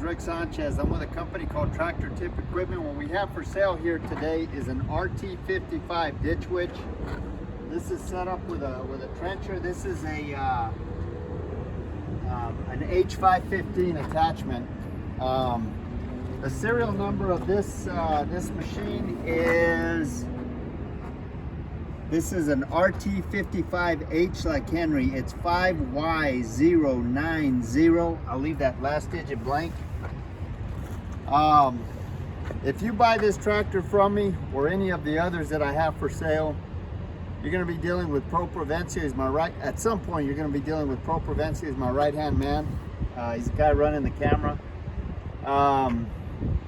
Rick Sanchez. I'm with a company called Tractor Tip Equipment. What we have for sale here today is an RT55 ditch witch. This is set up with a trencher. This is a an H515 attachment. The serial number of this machine is, this is an RT55H like Henry. It's 5Y090. I'll leave that last digit blank. If you buy this tractor from me or any of the others that I have for sale, you're going to be dealing with Pro Provencia. Is my right. At some point, you're going to be dealing with Pro Provencia. Is my right-hand man. He's the guy running the camera.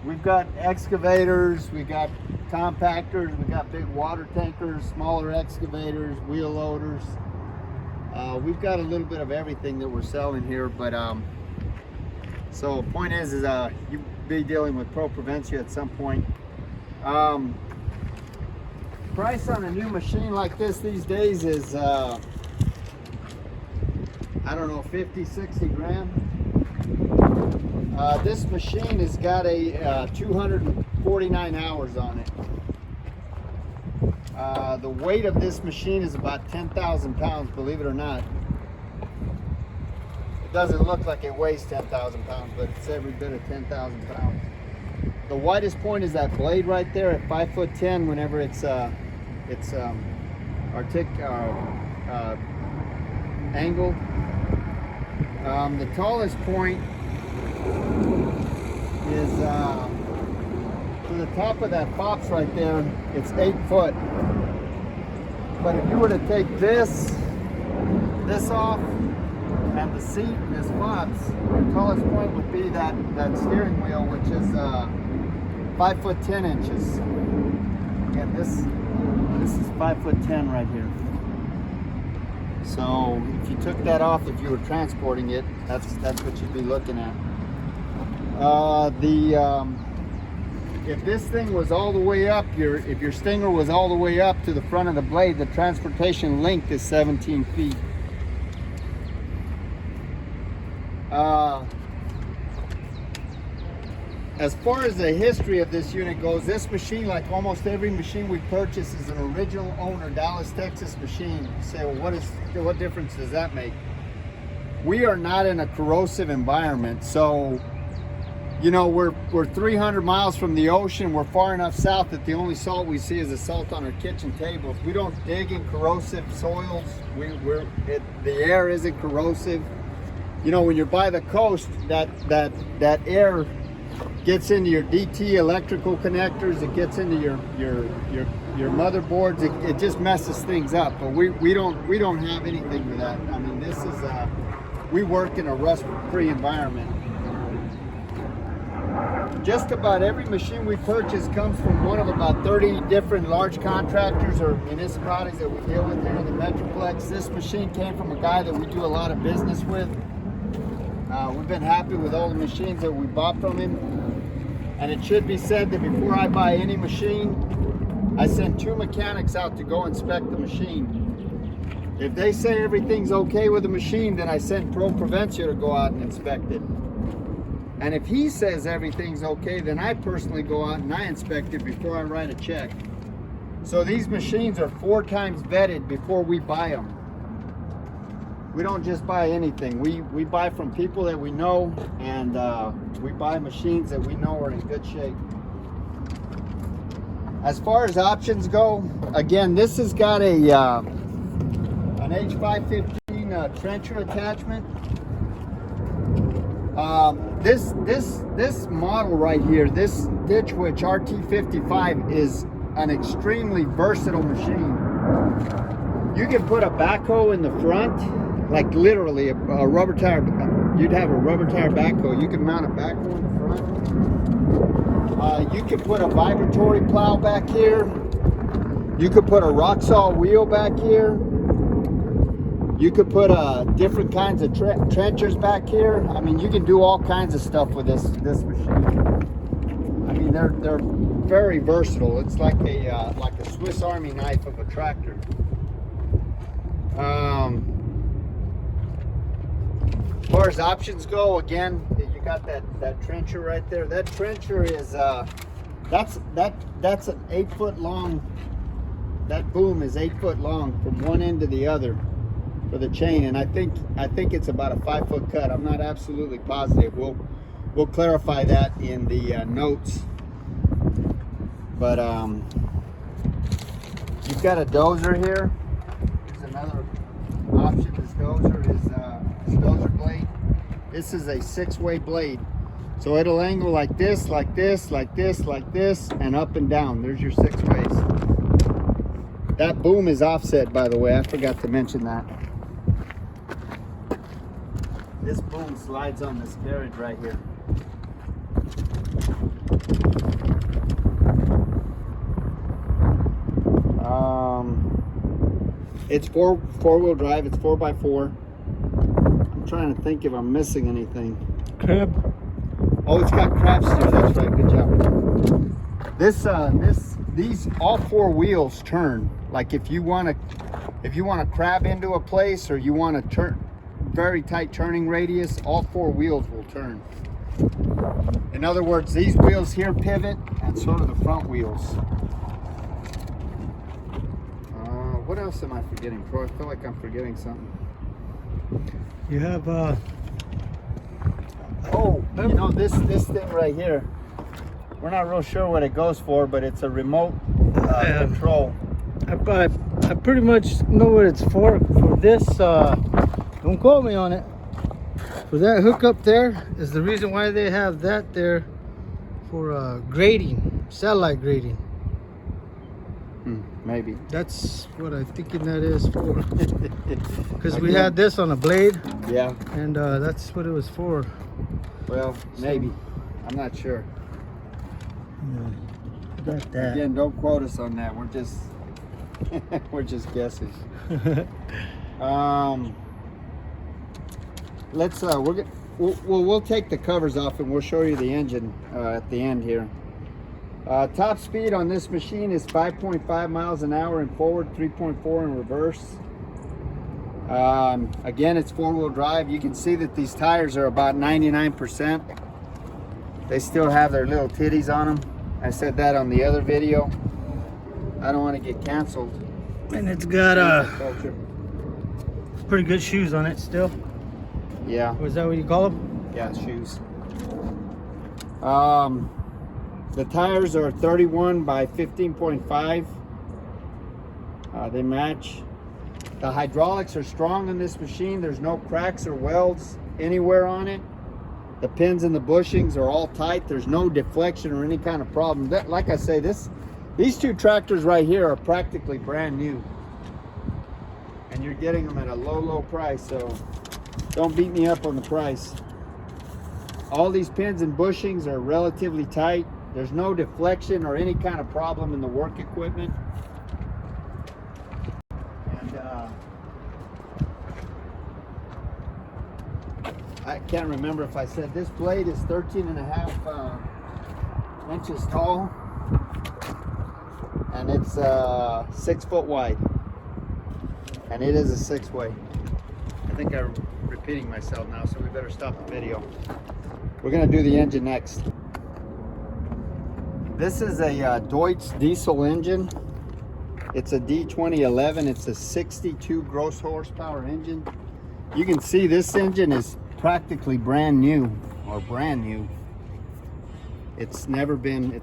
We've got excavators. We got compactors, we got big water tankers, smaller excavators, wheel loaders. We've got a little bit of everything that we're selling here, but so point is you'll be dealing with Pro Provencia at some point. Price on a new machine like this these days is I don't know, 50, 60 grand. This machine has got a 249 hours on it. The weight of this machine is about 10,000 pounds, believe it or not. It doesn't look like it weighs 10,000 pounds, but it's every bit of 10,000 pounds. The widest point is that blade right there at 5'10" whenever it's angled. The tallest point is to the top of that box right there. It's 8 foot. But if you were to take this off and the seat and this box, the tallest point would be that steering wheel, which is 5'10". Again, this is 5'10" right here. So if you took that off, if you were transporting it, that's what you'd be looking at. If this thing was all the way up, if your stinger was all the way up to the front of the blade, the transportation length is 17 feet. As far as the history of this unit goes, this machine, like almost every machine we purchase, is an original owner, Dallas, Texas machine. You say, well, what difference does that make? We are not in a corrosive environment, so you know, we're 300 miles from the ocean. We're far enough south that the only salt we see is the salt on our kitchen tables. We don't dig in corrosive soils. The air isn't corrosive. You know, when you're by the coast, that air gets into your DT electrical connectors. It gets into your motherboards. It just messes things up. But we don't have anything with that. I mean, this is we work in a rust-free environment. Just about every machine we purchase comes from one of about 30 different large contractors or municipalities that we deal with here in the Metroplex. This machine came from a guy that we do a lot of business with. We've been happy with all the machines that we bought from him. And it should be said that before I buy any machine, I send 2 mechanics out to go inspect the machine. If they say everything's okay with the machine, then I send Pro Provencia to go out and inspect it. And if he says everything's okay, then I personally go out and I inspect it before I write a check. So these machines are 4 times vetted before we buy them. We don't just buy anything. We buy from people that we know, and we buy machines that we know are in good shape. As far as options go, again, this has got an H515 trencher attachment. This model right here, this Ditch Witch RT55, is an extremely versatile machine. You can put a backhoe in the front, like literally a rubber tire. You'd have a rubber tire backhoe. You can mount a backhoe in the front. You can put a vibratory plow back here. You could put a rock saw wheel back here. You could put different kinds of trenchers back here. I mean, you can do all kinds of stuff with this machine. I mean, they're very versatile. It's like a Swiss Army knife of a tractor. As far as options go, again, you got that trencher right there. That trencher is that's an 8 foot long. That boom is 8 foot long from one end to the other for the chain, and I think it's about a 5 foot cut. I'm not absolutely positive. We'll clarify that in the notes. But you've got a dozer here. Here's another option. This dozer is this dozer blade. This is a 6-way blade, so it'll angle like this, like this, like this, like this, and up and down. There's your 6 ways. That boom is offset, by the way. I forgot to mention that. This boom slides on this carriage right here. It's four-wheel drive. It's 4x4. I'm trying to think if I'm missing anything. Crab. Oh, it's got crab steer. That's right. Good job. These all 4 wheels turn. Like if you want to crab into a place, or you want to turn very tight turning radius, all 4 wheels will turn. In other words, these wheels here pivot, and so do the front wheels. What else am I forgetting, Pro? I feel like I'm forgetting something. You have oh, you know, this thing right here. We're not real sure what it goes for, but it's a remote control. I pretty much know what it's for. For this, don't quote me on it. For that hook up there is the reason why they have that there, for grading, satellite grading. Maybe. That's what I'm thinking that is for. Because we had this on a blade. Yeah. And that's what it was for. Well, maybe. I'm not sure. Yeah, got that. Again, don't quote us on that. We're just we're just guessing. Let's we'll take the covers off and we'll show you the engine at the end here. Top speed on this machine is 5.5 miles an hour in forward, 3.4 in reverse. Again, it's 4-wheel drive. You can see that these tires are about 99%. They still have their little titties on them. I said that on the other video. I don't want to get canceled. And it's got pretty good shoes on it still. Yeah. Or is that what you call them? Yeah, shoes. The tires are 31 by 15.5. They match. The hydraulics are strong on this machine. There's no cracks or welds anywhere on it. The pins and the bushings are all tight. There's no deflection or any kind of problem. Like I say, these 2 tractors right here are practically brand new. And you're getting them at a low price, so don't beat me up on the price. All these pins and bushings are relatively tight. There's no deflection or any kind of problem in the work equipment. And I can't remember if I said this blade is 13.5 inches tall, and it's 6 foot wide, and it is a 6-way. I think I'm repeating myself now, so we better stop the video. We're gonna do the engine next. This is a Deutz diesel engine. It's a D2011. It's a 62 gross horsepower engine. You can see this engine is practically brand new, or brand new. It's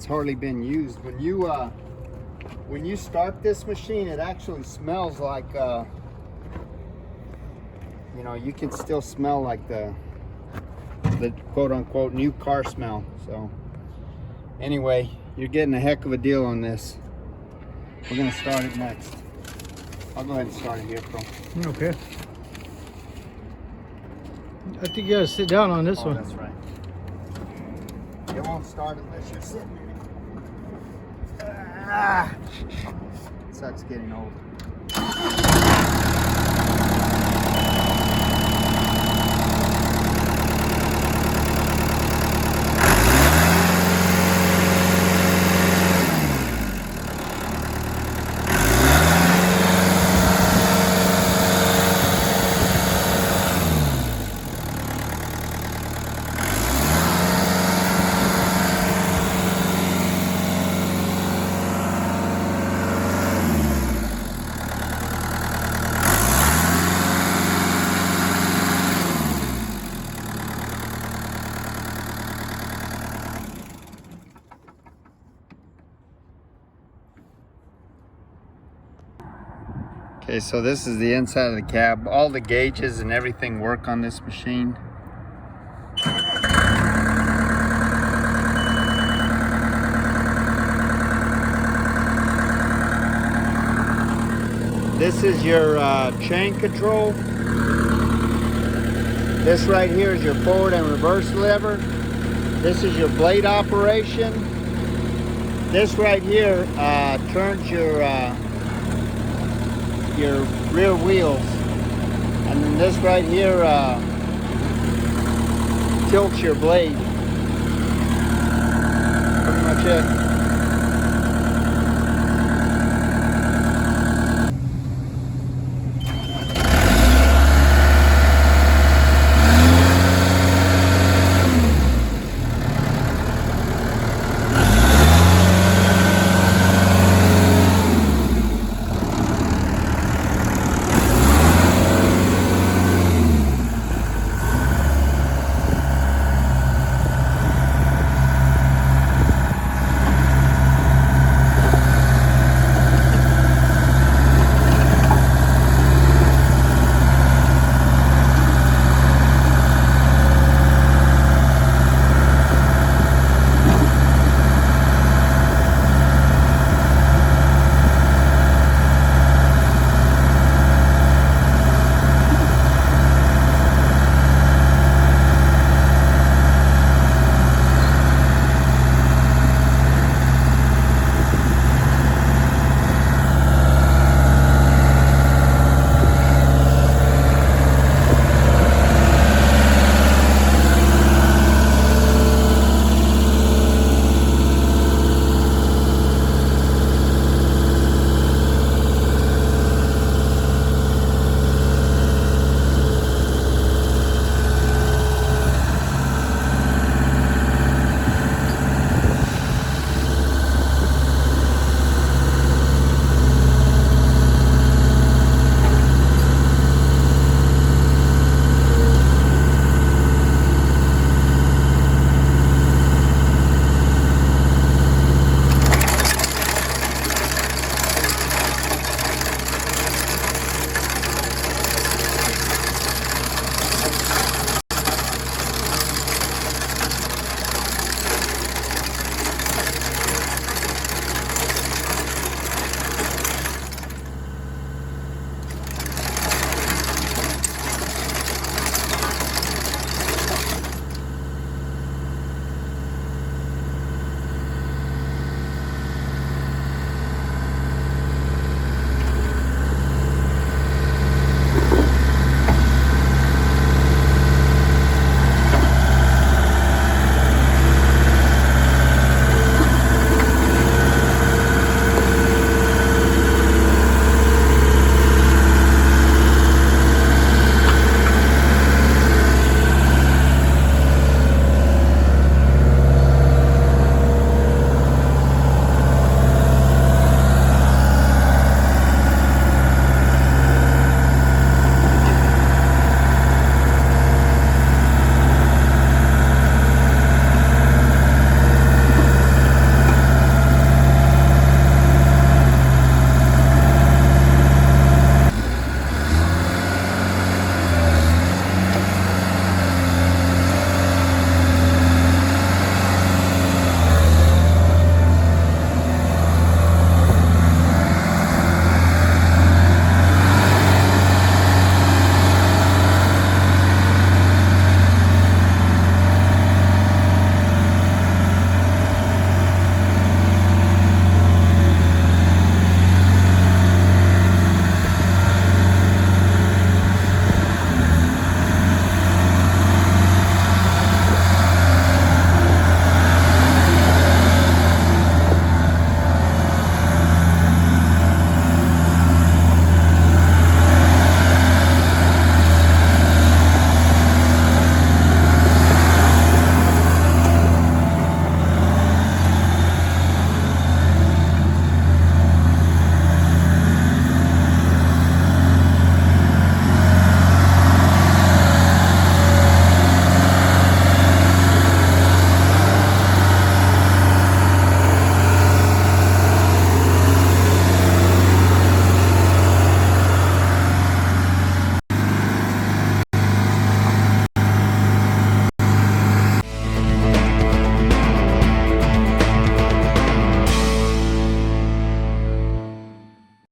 hardly been used. When you start this machine, it actually smells like you know, you can still smell like the quote-unquote new car smell. So anyway, you're getting a heck of a deal on this. We're gonna start it next. I'll go ahead and start it here, Pro. Okay. I think you gotta sit down on this one. That's right. It won't start unless you're sitting in it. Sucks getting old. Okay, so this is the inside of the cab. All the gauges and everything work on this machine. This is your chain control. This right here is your forward and reverse lever. This is your blade operation. This right here turns your rear wheels. And then this right here tilts your blade. Pretty much it.